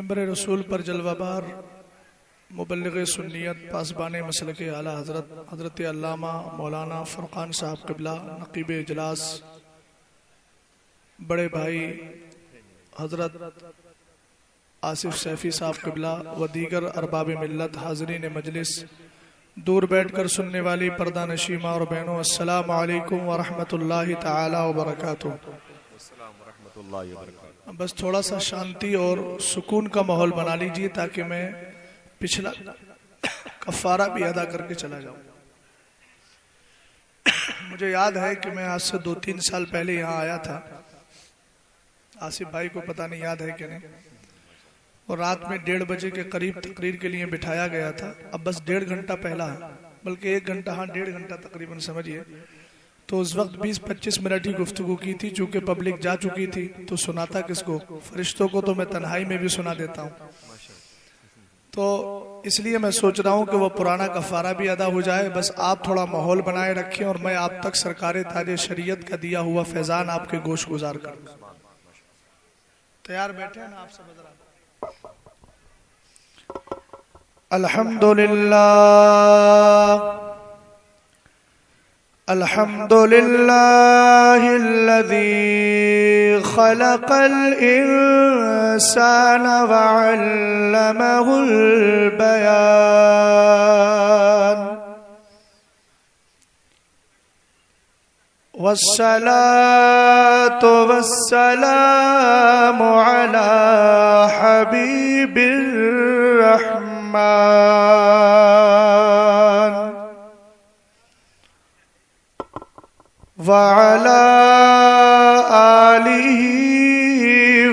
Member रसूल पर जलवाबार मुबल्लिग़ सुन्नियत पासबान मसलक आला हज़रत अल्लामा मौलाना फ़ुरक़ान साहब क़िबला नक़ीब इजलास बड़े भाई हज़रत आसिफ सैफ़ी साहब क़िबला व दीगर अरबाब मिल्लत हाज़रीन मजलिस, दूर बैठ कर सुनने वाली पर्दा नशी माँ और बहनों, अस्सलामु अलैकुम व रहमतुल्लाहि तआला व बरकातुहू। बस थोड़ा सा शांति और सुकून का माहौल बना लीजिए ताकि मैं पिछला कफ़ारा भी अदा करके चला जाऊं। मुझे याद है कि मैं आज से 2-3 साल पहले यहाँ आया था। आसिफ भाई को पता नहीं याद है कि नहीं। और रात में 1:30 बजे के करीब तकरीर के लिए बिठाया गया था। अब बस 1.5 घंटा पहला है, बल्कि 1 घंटा, हाँ 1.5 घंटा तकरीबन समझिए। तो उस वक्त 20-25 मिनट ही गुफ्तगू की थी। चूंकि पब्लिक जा चुकी थी तो सुनाता किसको? फरिश्तों को तो मैं तन्हाई में भी सुना देता हूँ। तो इसलिए मैं सोच रहा हूँ कि वो पुराना कफ़ारा भी अदा हो जाए। बस आप थोड़ा माहौल बनाए रखें और मैं आप तक सरकार ताज शरीयत का दिया हुआ फैजान आपके गोश गुजार कर। तैयार बैठे हैं ना आप सब? अल्हम्दुलिल्लाह अल्हम्दुलिल्लाहिल्लज़ी खलक़ल इंसान व अल्लमहुल बयान वस्सलातु वस्सलामु अला हबीबिर रहमान व अला आलिहि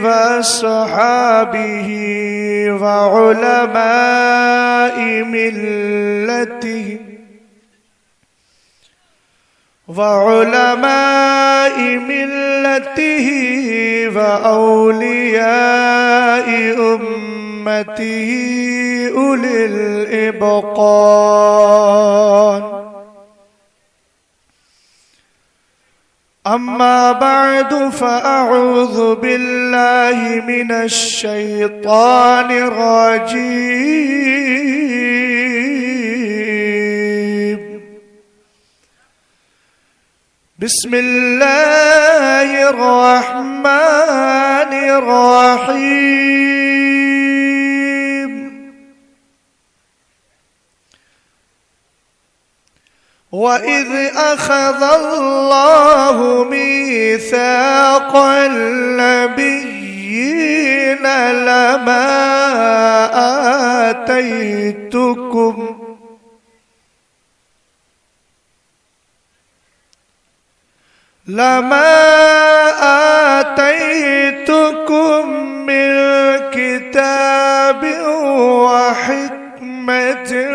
व सहाबिहि व उलमाइ मिल्लतिहि व औलियाइ उम्मतिहि उलिल इब्क़ान। अम्मा बअदु फ़अऊज़ु बिल्लाहि मिनश शैतानिर रजीम। बिस्मिल्लाहिर रहमानिर रहीम। वइज़ अख़ज़ल्लाहु मीसाक़ल नबिय्यीन लमा आतैतुकुम मिन किताबिन व हिकमतिन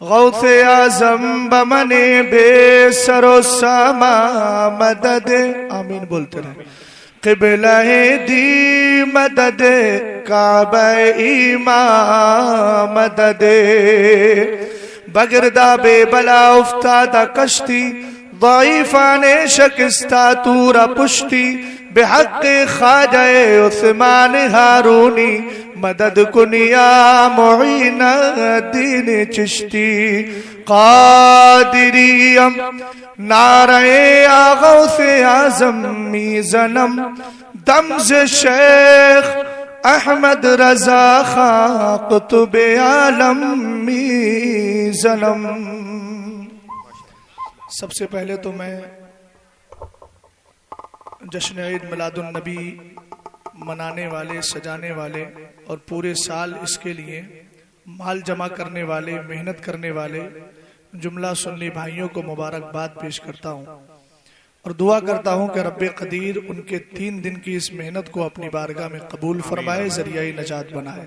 गौस आज़म बमने बेसरो सामा मदद, आमीन बोलते रहे। क़िबला-ए दी मदद, काबा-ए ईमा मदद, बगिरदा बेबला उफ्तादा कश्ती, ज़ईफ़ाने शिकस्ता तूरा पुश्ती, बेहक़्क़े ख़्वाजा-ए उस्मान हारूनी, मदद कुनिया मुईना दीन चिश्ती, क़ादिरियम नारे गौसे आज़म मीज़नम, दम्ज़ शेख अहमद रज़ा खां कुतुब आलम मीज़नम। सबसे पहले तो मैं जश्न ईद मिलादुन नबी मनाने वाले, सजाने वाले और पूरे साल इसके लिए माल जमा करने वाले, मेहनत करने वाले जुमला सुन्नी भाइयों को मुबारकबाद पेश करता हूँ और दुआ करता हूँ कि रब्बे कदीर उनके 3 दिन की इस मेहनत को अपनी बारगाह में कबूल फरमाए, जरिया नजात बनाए।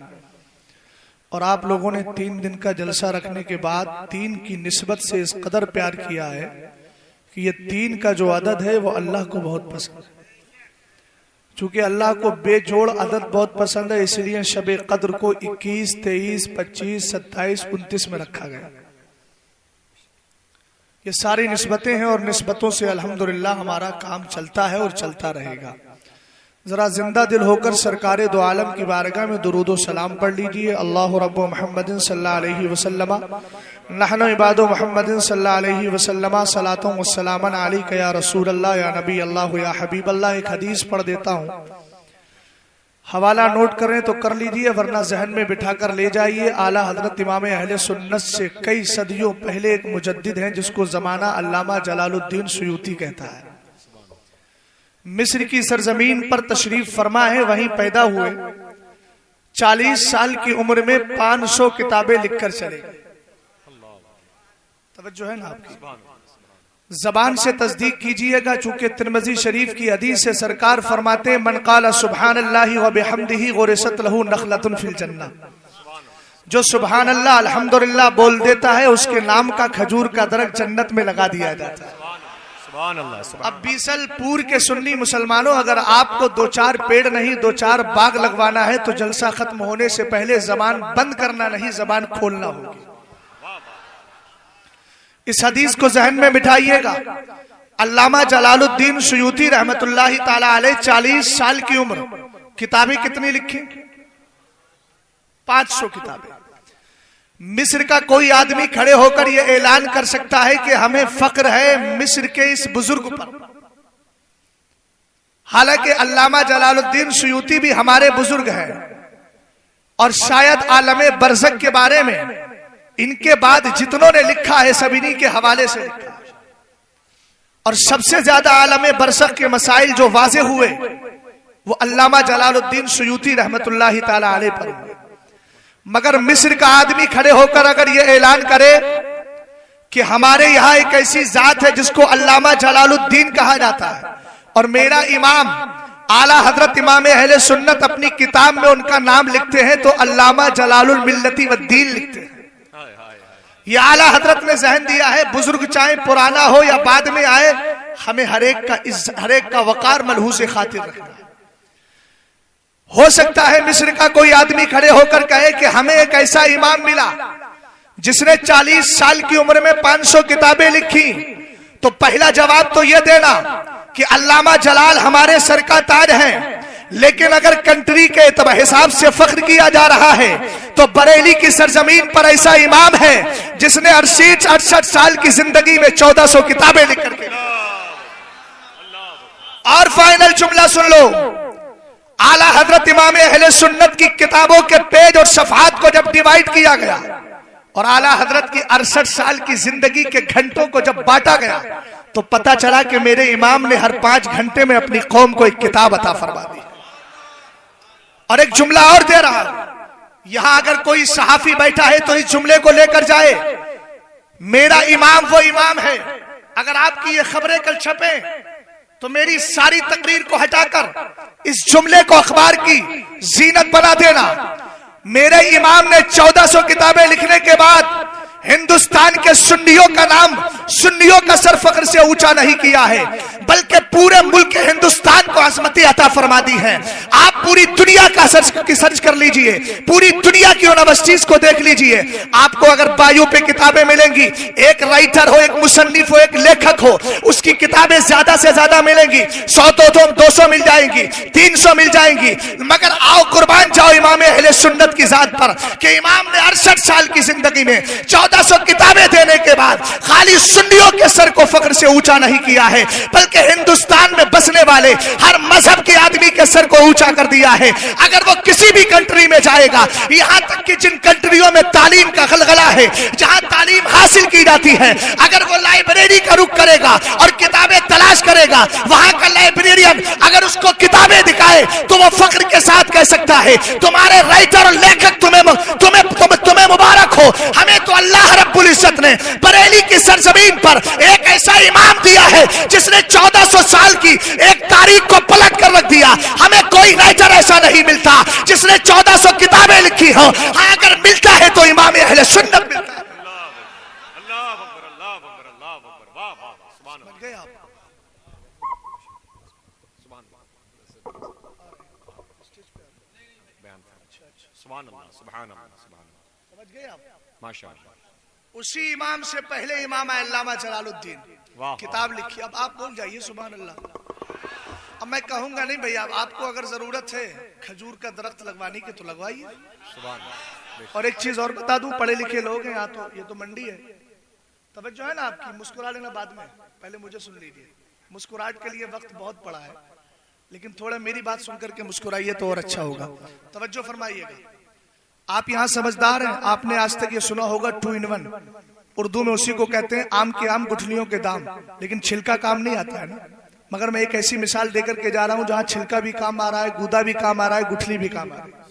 और आप लोगों ने 3 दिन का जलसा रखने के बाद 3 की निस्बत से इस कदर प्यार किया है कि ये 3 का जो अदद है वो अल्लाह को बहुत पसंद है। चूंकि अल्लाह को बेजोड़ अदद बहुत पसंद है, इसलिए शबे कद्र को 21, 23, 25, 27, 29 में रखा गया। ये सारी निस्बतें हैं और निस्बतों से अल्हम्दुलिल्लाह हमारा काम चलता है और चलता रहेगा। जरा जिंदा दिल होकर सरकारे दो आलम की बारगाह में दुरूद सलाम पढ़ लीजिए। अल्लाहु रब्बु मुहम्मदिन सल्लल्लाहु अलैहि वसल्लम नहनु इबादु मुहम्मदिन सल्लल्लाहु अलैहि वसल्लम सलातुन व सलामन अलैका या रसूल अल्लाह या नबी अल्लाह या हबीब अल्लाह। एक हदीस पढ़ देता हूँ, हवाला नोट करें तो कर लीजिए, वरना जहन में बिठा कर ले जाइए। आला हजरत इमाम अहले सुन्नत से कई सदियों पहले एक मुजद्दिद हैं जिसको जमाना अल्लामा जलालुद्दीन सुयूती कहता है। मिस्र की सरजमीन पर तशरीफ फरमा है, वहीं पैदा हुए। 40 साल की उम्र में 500 किताबें लिखकर चले गए। तवज्जो है ना आपकी? जबान से तस्दीक कीजिएगा, चूंकि तिरमिज़ी शरीफ की हदीस से सरकार फरमाते हैं मन क़ाला सुब्हानल्लाहि व बिहम्दिही गुरिसत लहू नखलतुन फिल जन्नह। जो सुब्हान अल्लाह अल्हम्दुलिल्लाह बोल देता है उसके नाम का खजूर का दरख्त जन्नत में लगा दिया जाता है। अब बीसलपुर के सुन्नी मुसलमानों, अगर आपको 2-4 पेड़ नहीं 2-4 बाग लगवाना है तो जलसा खत्म होने से पहले जबान बंद करना नहीं, जबान खोलना होगी। इस हदीस को जहन में बिठाइएगा। अल्लामा जलालुद्दीन सुयूती रहमतुल्लाहि ताला अलैह 40 साल की उम्र, किताबें कितनी लिखी? 500 किताबें। मिस्र का कोई आदमी खड़े होकर यह ऐलान कर सकता है कि हमें फक्र है मिस्र के इस बुजुर्ग पर। हालांकि अल्लामा जलालुद्दीन सुयूती भी हमारे बुजुर्ग हैं और शायद आलमे बरज़ख के बारे में इनके बाद जितनों ने लिखा है सब इन्हीं के हवाले से लिखा है। और सबसे ज्यादा आलमे बरज़ख के मसाइल जो वाज़े हुए वो अल्लामा जलालुद्दीन सुयूती रहमतुल्लाहि ताला अलैह पर हुए। मगर मिस्र का आदमी खड़े होकर अगर ये ऐलान करे कि हमारे यहाँ एक ऐसी जात है जिसको अल्लामा जलालुद्दीन कहा जाता है और मेरा इमाम आला हजरत इमाम अहले सुन्नत अपनी किताब में उनका नाम लिखते हैं तो अल्लामा जलालुल मिल्लती वद्दीन लिखते हैं। ये आला हजरत ने जहन दिया है, बुजुर्ग चाहे पुराना हो या बाद में आए, हमें हरेक का वकार मलहूस खातिर रखना है। हो सकता है मिस्र का कोई आदमी खड़े होकर कहे कि हमें एक ऐसा इमाम मिला जिसने 40 साल की उम्र में 500 किताबें लिखी, तो पहला जवाब तो यह देना कि अल्लामा जलाल हमारे सर का ताज है। लेकिन अगर कंट्री के हिसाब से फख्र किया जा रहा है तो बरेली की सरजमीन पर ऐसा इमाम है जिसने 68 साल की जिंदगी में 1400 किताबें लिख करके। और फाइनल जुमला सुन लो, आला हजरत इमाम अहले सुन्नत की किताबों के पेज और सफहात को जब डिवाइड किया गया और आला हजरत की 68 साल की जिंदगी के घंटों को जब बांटा गया तो पता चला कि मेरे इमाम ने हर 5 घंटे में अपनी कौम को एक किताब अता फरमा दी। और एक जुमला और दे रहा हूं, यहां अगर कोई सहाफी बैठा है तो इस जुमले को लेकर जाए, मेरा इमाम वो इमाम है। अगर आपकी ये खबरें कल छपे तो मेरी सारी तकरीर को हटाकर इस जुमले को अखबार की जीनत बना देना। मेरे इमाम ने 1400 किताबें लिखने के बाद हिंदुस्तान के सुन्नियों का नाम, सुन्नियों का सर फख्र से ऊंचा नहीं किया है, बल्कि पूरे मुल्क हिंदुस्तान को अज़मतें अता फरमा दी है। आप पूरी दुनिया का सर्च कर लीजिए, पूरी दुनिया की यूनिवर्सिटीज को देख लीजिए, आपको अगर बायो पे किताबें मिलेंगी, एक राइटर हो, एक मुसन्निफ हो, एक लेखक हो, उसकी किताबें ज्यादा से ज्यादा मिलेंगी। 100 तो 200 मिल जाएंगी, 300 मिल जाएंगी। मगर आओ कुर्बान जाओ इमाम अहले सुन्नत की जात पर कि इमाम ने 68 साल की जिंदगी में 1400 किताबें देने के बाद खाली सुन्नियों के सर को फख्र से ऊंचा नहीं किया है, बल्कि हिंदुस्तान में बसने वाले हर मजहब के आदमी के सर को ऊंचा कर दिया है। अगर वो किसी भी कंट्री में जाएगा, यहां तक कि जिन कंट्री लाइब्रेरियों में तालीम का गलगला है, जहां तालीम हासिल की जाती है, अगर वो लाइब्रेरी का रुख करेगा और किताबें तलाश करेगा, वहां का लाइब्रेरियन अगर उसको किताबें दिखाए तो वो फख्र के साथ कह सकता है तुम्हारे राइटर और लेखक तुम्हें मुबारक हो। हमें तो अल्लाह रब्बुल इज्जत ने बरेली की सरजमीन पर एक ऐसा इमाम दिया है जिसने 1400 साल की एक तारीख को पलट कर रख दिया। हमें कोई राइटर ऐसा नहीं मिलता जिसने 1400 किताबें लिखी हो। हाँ, अगर मिलता है तो इमाम अहले सुन्नत मिलता है। समझ गए आप? माशाअल्लाह। उसी इमाम से पहले इमाम अल्लामा जलालुद्दीन किताब लिखी। अब आप बोल जाइए सुभान अल्लाह। अब मैं कहूंगा नहीं भैया, आपको अगर जरूरत है खजूर का दरख्त लगवाने की तो लगवाइए। और एक चीज और बता दूं, पढ़े लिखे लोग हैं यहाँ, तो ये तो मंडी है, तवज्जो है ना आपकी। मुस्कुरा लेना बाद में, पहले मुझे सुन लीजिए। मुस्कुराहट के लिए वक्त बहुत पड़ा है, लेकिन थोड़ा मेरी बात सुनकर के मुस्कुराइए तो और अच्छा होगा। तवज्जो फरमाइएगा। आप यहाँ समझदार हैं, आपने आज तक ये सुना होगा 2 in 1। उर्दू में उसी को कहते हैं आम के आम गुठलियों के दाम, लेकिन छिलका काम नहीं आता है ना। मगर मैं एक ऐसी मिसाल देकर के जा रहा हूं जहां छिलका भी काम आ रहा है, गूदा भी काम आ रहा है, गुठली भी काम आ रही है।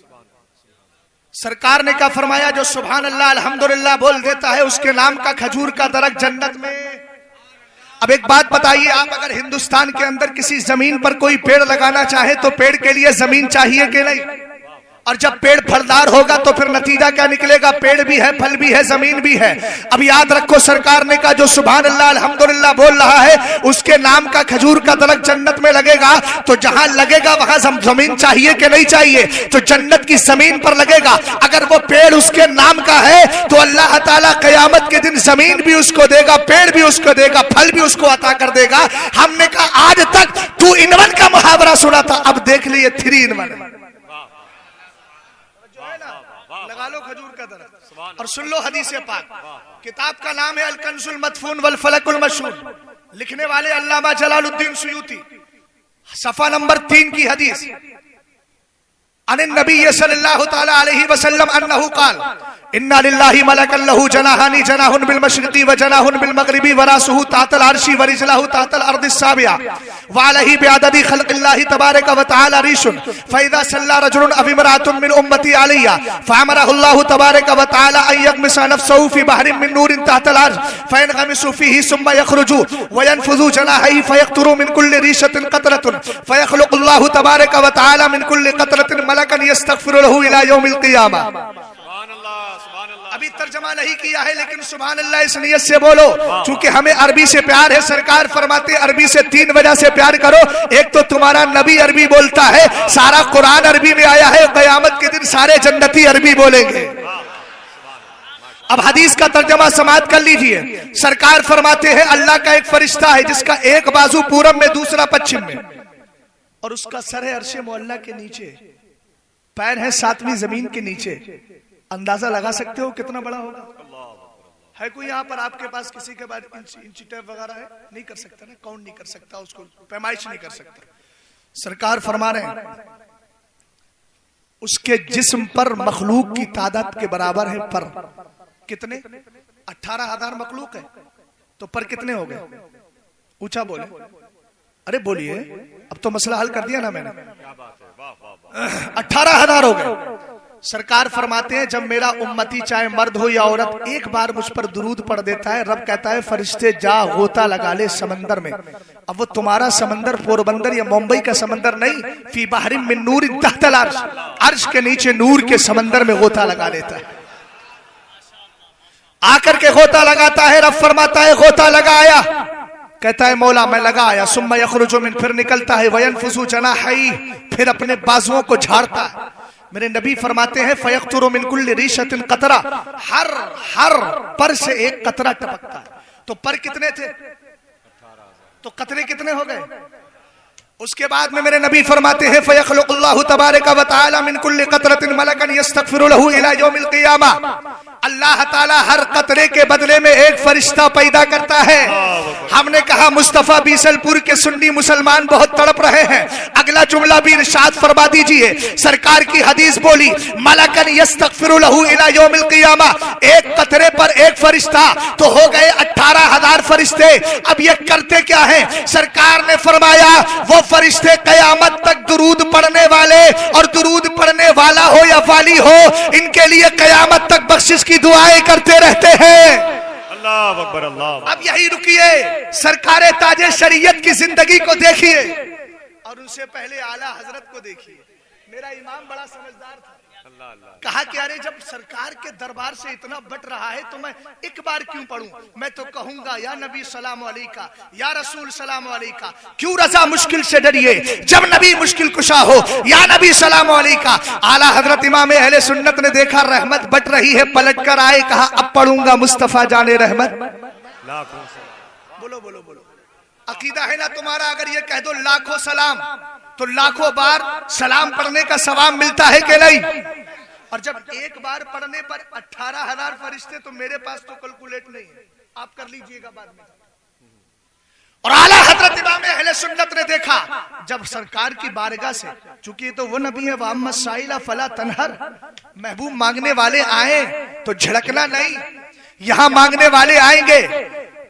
सरकार ने क्या फरमाया, जो सुभान अल्लाह अल्हम्दुलिल्लाह बोल देता है उसके नाम का खजूर का दरख्त जन्नत में। अब एक बात बताइए, आप अगर हिंदुस्तान के अंदर किसी जमीन पर कोई पेड़ लगाना चाहे तो पेड़ के लिए जमीन चाहिए कि नहीं? और जब पेड़ फलदार होगा तो फिर नतीजा क्या निकलेगा? पेड़ भी है, फल भी है, जमीन भी है। अब याद रखो, सरकार ने कहा जो सुभान अल्लाह अल्हम्दुलिल्लाह बोल रहा है उसके नाम का खजूर का दरख्त जन्नत में लगेगा। तो जहां लगेगा वहां जमीन चाहिए कि नहीं चाहिए? तो जन्नत की जमीन पर लगेगा। अगर वो पेड़ उसके नाम का है तो अल्लाह ताला कयामत के दिन जमीन भी उसको देगा, पेड़ भी उसको देगा, फल भी उसको अता कर देगा। हमने कहा आज तक 2 in 1 का मुहावरा सुना था, अब देख लिए 3 in 1। लगा लो खजूर का दरख्त और सुन लो हदीस पाक। किताब का नाम है अल कंजुल मदफून वल फलकुल मशहूर, लिखने वाले अल्लामा जलालुद्दीन सुयूती। सफा नंबर 3 की हदीस, अन नबी सल्लल्लाहु तआला अलैहि वसल्लम अन्नहु क़ाल इन्ना लिल्लाहि मलकन लहू जनाहानी जनाहुन बिल मशरिक़ी व जनाहुन बिल मग़रिबी व रासुहु तातल अर्शी व रिजलहु तातल अर्दिस साबिया व अलैहि बिअददी खल्क़िल्लाहि तबारक व तआला रिशुन फ़इज़ा सल्ला रजुलुन अव इमरातुन मिन उम्मती अलैया फ़अमरहुल्लाहु तबारक व तआला अन यग़मिसा नफ़्सहु फ़ी बहरिन मिन नूरिन तहतल अर्श फ़यनग़मिसु फ़ीही सुम्मा यख़रुजु व यनफ़ुज़ु जनाहिही फ़यक़तुरु मिन कुल्लि रिशतिन क़तरतुन फ़यख़्लुक़ुल्लाहु तबारक व तआला मिन कुल्लि क़तरतिन मलकन यस्तग़फ़िरु लहु इला यौमिल क़ियामा। अभी तर्जमा नहीं किया है, लेकिन सुभान अल्लाह इस नियत से बोलो, क्योंकि हमें अरबी से प्यार है। सरकार फरमाते अरबी से 3 वजह से प्यार करो। एक तो तुम्हारा नबी अरबी बोलता है, सारा कुरान अरबी में आया है, कयामत के दिन सारे जन्नती अरबी बोलेंगे। अब हदीस का तर्जमा समाप्त कर लीजिए। सरकार फरमाते हैं अल्लाह का एक फरिश्ता है जिसका एक बाजू पूरब में, दूसरा पश्चिम में, और उसका सर है अर्शे मुअल्ला के नीचे, पैर है 7वीं जमीन के नीचे। अंदाजा लगा सकते हो कितना बड़ा होगा? है कोई यहाँ पर आपके पास किसी के बाद इंची टेप वगैरह है? नहीं कर सकता ना, काउंट नहीं कर सकता, उसको पैमाइश नहीं कर सकता। सरकार फरमा रहे हैं उसके जिस्म पर मखलूक की तादाद के बराबर है पर। कितने? 18,000 मखलूक है तो पर कितने हो गए? ऊंचा बोले, अरे बोलिए, अब तो मसला हल कर दिया ना मैंने। 18,000 हो गए। सरकार फरमाते हैं जब मेरा उम्मती चाहे मर्द हो या औरत एक बार मुझ पर दुरूद पढ़ देता है, रब कहता है फरिश्ते जा गोता लगा ले समंदर में। अब वो तुम्हारा समंदर पोरबंदर या मुंबई का समंदर नहीं, फी बहरिन मिन नूर तहतल अर्श, अर्श के नीचे नूर के समंदर में गोता लगा लेता है। आकर के गोता लगाता है, रब फरमाता है गोता लगाया, कहता है मौला मैं लगा आया। सुम्मा यखरुजु मिन, फिर निकलता है, वयनफुज़ु जनाहिही, फिर अपने बाजुओं को झाड़ता है। मेरे नबी फरमाते हैं फयक़तुरु मिन कुल्लि रिशतिन क़तरा, हर पर से एक कतरा टपकता है। तो पर कितने थे? तो कतरे कितने हो गए? उसके बाद में मेरे नबी फरमाते हैं फयख़्लुक़ुल्लाहु तबारक व तआला मिन कुल्लि क़तरतिन मलकन यस्तग़फ़िरु लहु इला यौमिल क़ियामा। अल्लाह ताला हर कतरे के बदले में एक फरिश्ता पैदा करता है। हमने कहा मुस्तफा बीसलपुर के सुन्नी मुसलमान बहुत तड़प रहे हैं, अगला जुमला भी इरशाद फरमा दीजिए। सरकार की हदीस बोली, मलकन यस्तगफिरु लहू इला यौमिल क़ियामा, एक कतरे पर एक फरिश्ता तो हो गए 18,000 फरिश्ते। अब ये करते क्या है? सरकार ने फरमाया वो फरिश्ते कयामत तक दुरूद पढ़ने वाले, और दुरूद पढ़ने वाला हो या वाली हो, इनके लिए कयामत तक बख्शिश की दुआएं करते रहते हैं। अल्लाह अकबर, अल्लाह। अब यही रुकिए, सरकारे ताजे शरीयत की जिंदगी को देखिए और उनसे पहले आला हजरत को देखिए। मेरा इमाम बड़ा समझदार था, अल्लाह अल्लाह। कहा कि अरे जब सरकार के दरबार से इतना बट रहा है तो मैं एक बार क्यों पढ़ूं? मैं तो कहूंगा या नबी सलाम अलैका, या रसूल सलाम अलैका। क्यों रजा मुश्किल से डरिए जब नबी मुश्किल कुशा हो, या नबी सलाम अलैका। आला हजरत इमाम अहले सुन्नत ने देखा रहमत बट रही है, पलट कर आए, कहा अब पढ़ूंगा मुस्तफा जाने रहमत। बोलो बोलो बोलो, अकीदा है ना तुम्हारा? अगर ये कह दो लाखों सलाम, तो लाखों बार सलाम पढ़ने का सवाब मिलता है कि नहीं? और जब एक बार पढ़ने पर 18,000 फरिश्ते, तो मेरे पास तो कैलकुलेट नहीं है, आप कर लीजिएगा बाद में। और आला हजरत इमाम अहले सुन्नत ने देखा जब सरकार की बारगाह से, चूंकि तो वो नबी है, वाम्मा साइला फला तनहर, महबूब मांगने वाले आए तो झड़कना नहीं। यहां मांगने वाले आएंगे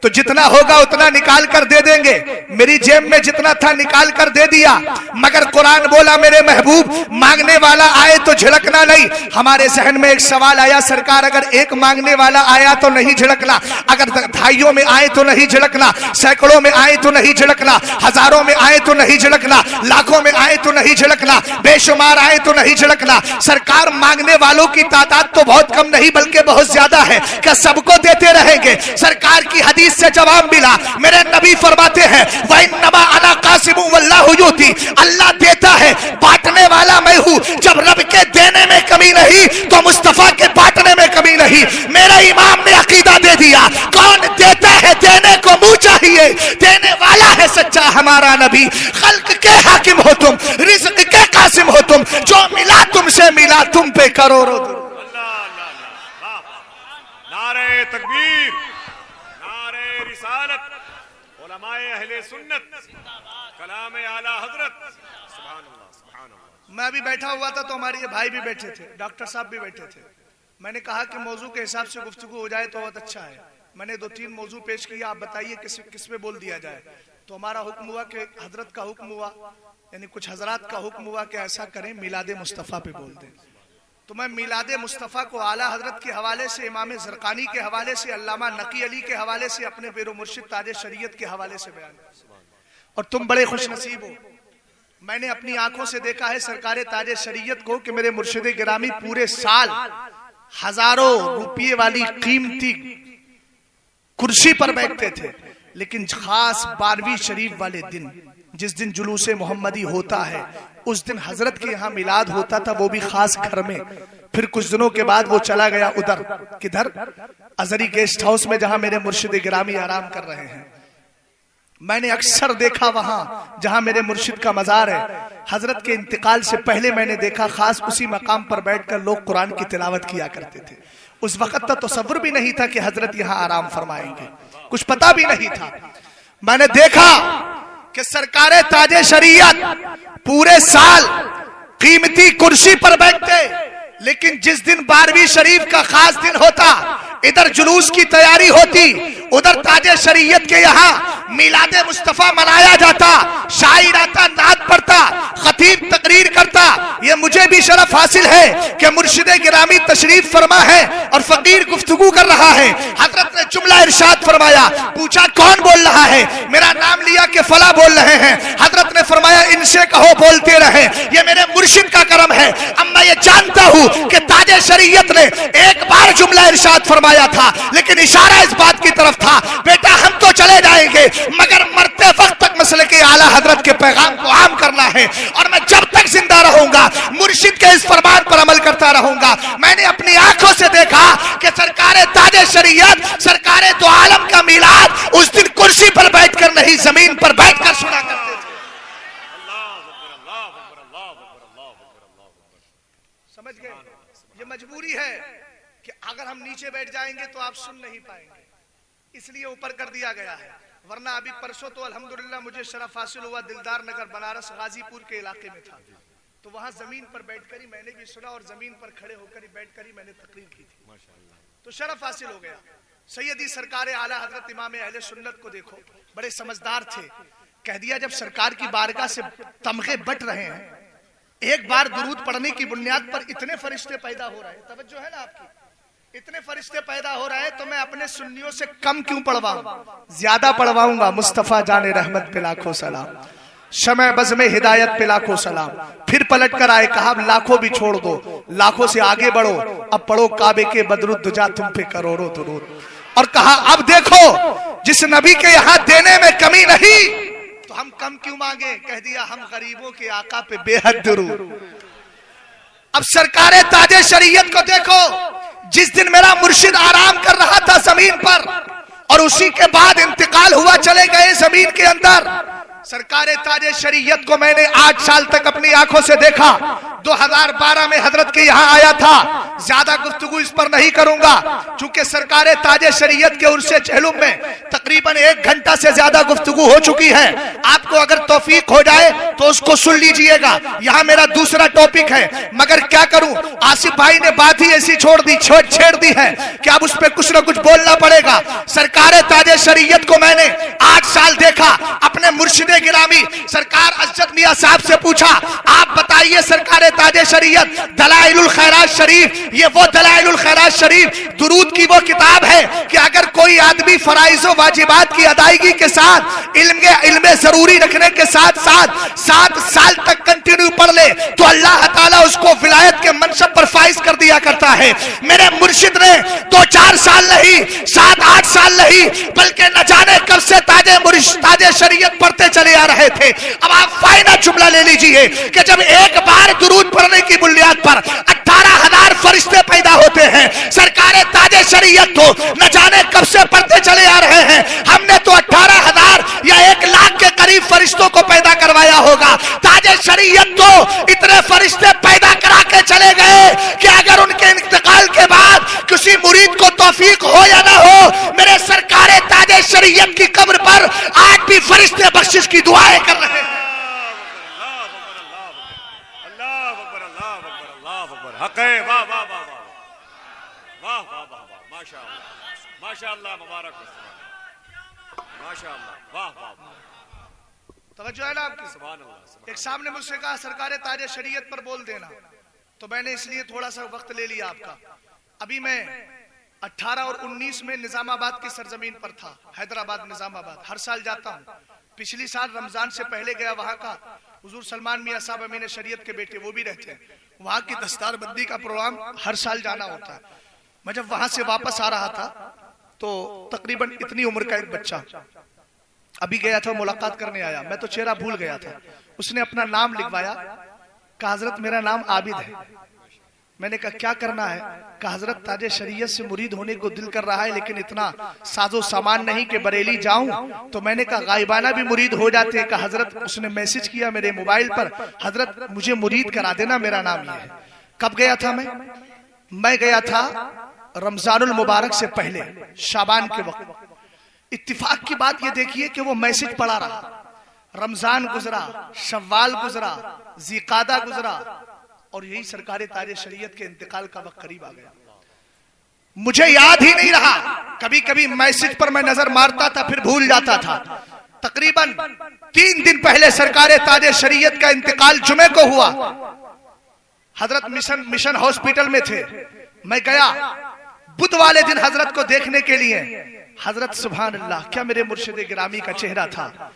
तो जितना होगा उतना निकाल कर दे देंगे। मेरी जेब में जितना था निकाल कर दे दिया, मगर कुरान बोला मेरे महबूब मांगने वाला आए तो झिड़कना नहीं। हमारे जहन में एक सवाल आया, सरकार अगर एक मांगने वाला आया तो नहीं झिड़कना, अगर ढाइयों में आए तो नहीं झिड़कना, सैकड़ों में आए तो नहीं झिड़कना, हजारों में आए तो नहीं झिड़कना, लाखों में आए तो नहीं झिड़कना, बेशुमार आए तो नहीं झिड़कना। सरकार मांगने वालों की तादाद तो बहुत कम नहीं बल्कि बहुत ज्यादा है, क्या सबको देते रहेंगे? सरकार की हदीस से जवाब मिला, मेरे नबी फरमाते हैं वइन्नमा अना कासिमु वल्लाहु युती, अल्लाह देता है, बांटने वाला मैं हूं। जब रब के देने में कमी नहीं तो मुस्तफा के बांटने में कमी नहीं। मेरे इमाम ने अकीदा दे दिया, कौन देता है? देने को मुंह चाहिए, देने वाला है सच्चा हमारा नबी। खल्क के हाकिम हो तुम, रिज़्क के कासिम हो तुम, जो मिला तुमसे मिला तुम पे करोड़ों। नारे तकबीर, रिसालत, उलमाए अहले सुन्नत, कलाम आला हजरत, सुभान अल्लाह, सुभान अल्लाह। मैं भी बैठा हुआ था तो हमारे ये भाई भी बैठे थे, डॉक्टर साहब भी बैठे थे। मैंने कहा कि मौजू के हिसाब से गुफ्तगू हो जाए तो बहुत अच्छा है। मैंने 2-3 मौजू पेश किया, आप बताइए किस पे बोल दिया जाए। तो हमारा हुक्म हुआ कि हजरत का हुक्म हुआ, यानी कुछ हजरात का हुक्म हुआ कि ऐसा करें मिलादे मुस्तफ़ा पे बोल दें। तो मैं मिलादे मुस्तफ़ा को आला हजरत के हवाले से, इमाम ज़रक़ानी के हवाले से, अल्लामा नकी अली के हवाले से, अपने पेरो मुर्शिद ताजे शरीयत के हवाले से बयान। और तुम बड़े खुश नसीब हो, मैंने अपनी आंखों से देखा है सरकारे ताजे शरीयत को कि मेरे मुर्शिद गिरामी पूरे साल हजारों रुपये वाली कीमती कुर्सी पर बैठते थे, लेकिन खास 12वीं शरीफ वाले दिन, जिस दिन जुलूसे मोहम्मदी होता है, उस दिन हजरत के यहाँ मिलाद होता था, वो भी खास घर में। फिर कुछ दिनों के बाद वो चला गया उधर, किधर? अजहरी गेस्ट हाउस में, जहां मेरे मुर्शिद गिरामी आराम कर रहे हैं। मैंने अक्सर देखा वहां जहां मेरे मुर्शिद का मजार है, हजरत के इंतकाल से पहले मैंने देखा खास उसी मकाम पर बैठकर लोग कुरान की तिलावत किया करते थे। उस वक्त तक तसव्वुर भी नहीं था कि हजरत यहाँ आराम फरमाएंगे, कुछ पता भी नहीं था। मैंने देखा कि सरकारे ताजे शरीयत पूरे साल कीमती कुर्सी पर बैठते, लेकिन जिस दिन 12वीं शरीफ का खास दिन होता, इधर जुलूस की तैयारी होती, उधर ताजे शरीयत के यहाँ मिलादे मुस्तफा मनाया जाता, शायर आता, नात पढ़ता, खतीब तकरीर करता। ये मुझे भी शरफ हासिल है कि मुर्शिदे गिरामी तशरीफ फरमा है और फकीर गुफ्तगू कर रहा है। हजरत ने जुमला इरशाद फरमाया, पूछा कौन बोल रहा है? मेरा नाम लिया कि फला बोल रहे हैं। हजरत ने फरमाया इनसे कहो बोलते रहे, ये मेरे मुर्शिद का करम है। अब मैं ये जानता हूँ कि ताजे शरीयत ने एक बार जुमला इरशाद फरमाया था, लेकिन इशारा इस बात की तरफ था, बेटा हम तो चले जाएंगे मगर मरते वक्त तक मसले के आला हजरत के पैगाम को आम करना है, और मैं जब तक जिंदा रहूंगा मुर्शिद के इस फरमान पर अमल करता रहूंगा। मैंने अपनी आंखों से देखा कि सरकारे ताजे शरीयत, सरकारे दो आलम का मिलाद उस दिन कुर्सी पर बैठकर नहीं, जमीन पर बैठकर सुना करते थे। समझ गए? ये मजबूरी है, कि अगर हम नीचे बैठ जाएंगे तो आप सुन नहीं पाएंगे, इसलिए ऊपर कर दिया गया है। वरना अभी परसों तो अल्हम्दुलिल्लाह मुझे शरफ हासिल हुआ, दिलदार नगर बनारस गाजीपुर के इलाके में था, तो वहां जमीन पर बैठकर ही मैंने भी सुना और जमीन पर खड़े होकर ही बैठकर ही मैंने तकरीर की थी, तो शरफ हासिल हो गया। सैयदी सरकार आला हजरत इमाम अहले सुन्नत को देखो, बड़े समझदार थे। कह दिया जब सरकार की बारगाह से तमगे बट रहे हैं, एक बार दुरूद पढ़ने की बुनियाद पर इतने फरिश्ते पैदा हो रहे हैं, तवज्जो है ना आपकी, इतने फरिश्ते पैदा हो रहे हैं, तो मैं अपने सुन्नियों से कम क्यों पढ़वाऊं, ज्यादा पढ़वाऊंगा। मुस्तफा जाने रहमत पे लाखों सलाम, शमे बज़ में हिदायत पे लाखों सलाम। फिर पलट कर आए, कहा लाखों भी छोड़ दो, लाखों से आगे बढ़ो, अब पढ़ो काबे के बदरुद्दुजा तुम पे करोड़ों दुरूद। और कहा अब देखो जिस नबी के यहाँ देने में कमी नहीं, तो हम कम क्यों मांगे। कह दिया हम गरीबों के आका पे बेहद दुरूद। अब सरकारे ताजे शरीयत को देखो, जिस दिन मेरा मुर्शिद आराम कर रहा था जमीन पर और उसी के बाद इंतकाल हुआ, चले गए जमीन के अंदर, सरकारे ताजे शरीयत को मैंने 8 साल तक अपनी आंखों से देखा। 2012 में हजरत के यहाँ आया था। ज्यादा गुफ्तगू इस पर नहीं करूंगा, चूंकि सरकारे ताजे शरीयत के उर्से चहलुम में तकरीबन 1 घंटा से ज्यादा गुफ्तगू हो चुकी है। आपको अगर तौफीक हो जाए तो उसको सुन लीजिएगा। यहाँ मेरा दूसरा टॉपिक है, मगर क्या करूं, आसिफ भाई ने बात ही ऐसी छेड़ दी है कि अब उस पर कुछ न कुछ बोलना पड़ेगा। सरकारे ताजे शरीयत को मैंने 8 साल देखा। अपने मुर्शिद गिरामी सरकार अजद मियां साहब से पूछा, आप बताइए सरकारे ताजे शरीयत दलाइलुल खैरात शरीफ, ये वो दलाइलुल खैरात शरीफ दुरूद की वो किताब है कि अगर कोई आदमी फराइज़ व वाजिबात की अदायगी के साथ इल्म जरूरी रखने के साथ साथ 7 साल तक कंटिन्यू पढ़ ले तो अल्लाह ताला उसको विलायत के मनसब पर फाइज कर दिया करता है। मेरे मुर्शिद ने 2-4 साल नहीं, 7-8 साल नहीं, बल्कि न जाने कब से ताजे शरीयत पढ़ते चले आ रहे थे। अब आप फाइनल जुमला ले लीजिए कि जब एक बार दुरूद पढ़ने की बुनियाद पर 18,000 फरिश्ते पैदा होते हैं, सरकारे ताजे शरीयत तो न जाने कब से पढ़ते चले आ रहे हैं। हमने तो 18,000 या 1 लाख के करीब फरिश्तों को पैदा करवाया होगा। ताजे शरीयत तो इतने फरिश्ते पैदा करा के चले गए कि अगर उनके इंतकाल के बाद किसी मुरीद को तौफीक हो या ना हो, मेरे सरकारे ताजे शरीयत की कब्र पर आज भी फरिश्ते बख्शिश की दुआएं कर रहे हैं। माशाअल्लाह, मुबारक, माशाअल्लाह, वाह वाह, तवज्जो है ना आपकी। एक सामने मुझसे कहा सरकारे ताजे शरीयत पर बोल देना, तो मैंने इसलिए थोड़ा सा वक्त ले लिया आपका। अभी मैं 18 और 19 में निजामाबाद की सरजमीन पर था, हैदराबाद निजामाबाद। हर साल जाता हूँ। पिछली साल रमजान से पहले गया, वहां का हुजूर सलमान मियां साहब अमीन शरीयत के बेटे वो भी रहते हैं, वहां की दस्तारबंदी का प्रोग्राम हर साल जाना होता है। मैं जब वहां से वापस आ रहा था तो तकरीबन इतनी उम्र का एक बच्चा अभी गया था, मुलाकात करने आया। मैं तो चेहरा भूल गया था। उसने अपना नाम लिखवाया, कहा हजरत मेरा नाम आबिद है। मैंने कहा क्या करना है? कहा हजरत ताजे शरीयत से मुरीद होने को दिल कर रहा है, लेकिन इतना साजो सामान नहीं कि बरेली जाऊं। तो मैंने कहा गायबाना भी मुरीद हो जाते हैं। कहा हजरत, उसने मैसेज किया मेरे मोबाइल पर, हजरत मुझे मुरीद करा देना, मेरा नाम ये है। कब गया था मैं गया था रमजानुल मुबारक से पहले, शाबान के वक्त। इत्तिफाक की बात ये देखिए कि वो मैसेज पढ़ा रहा। रमजान गुजरा, शव्वाल गुजरा, ज़िकादा गुजरा, और यही सरकारे ताजे शरीयत के इंतकाल का वक्त करीब आ गया। मुझे याद ही नहीं रहा। कभी कभी मैसेज पर मैं नजर मारता था, फिर भूल जाता था। तकरीबन 3 दिन पहले सरकारे ताजे शरीयत का इंतकाल जुमे को हुआ। हजरत मिशन हॉस्पिटल में थे। मैं गया बुध वाले दिन हजरत को देखने के लिए। हजरत सुभान अल्लाह, क्या मेरे मुर्शिद गिरामी का चेहरा था।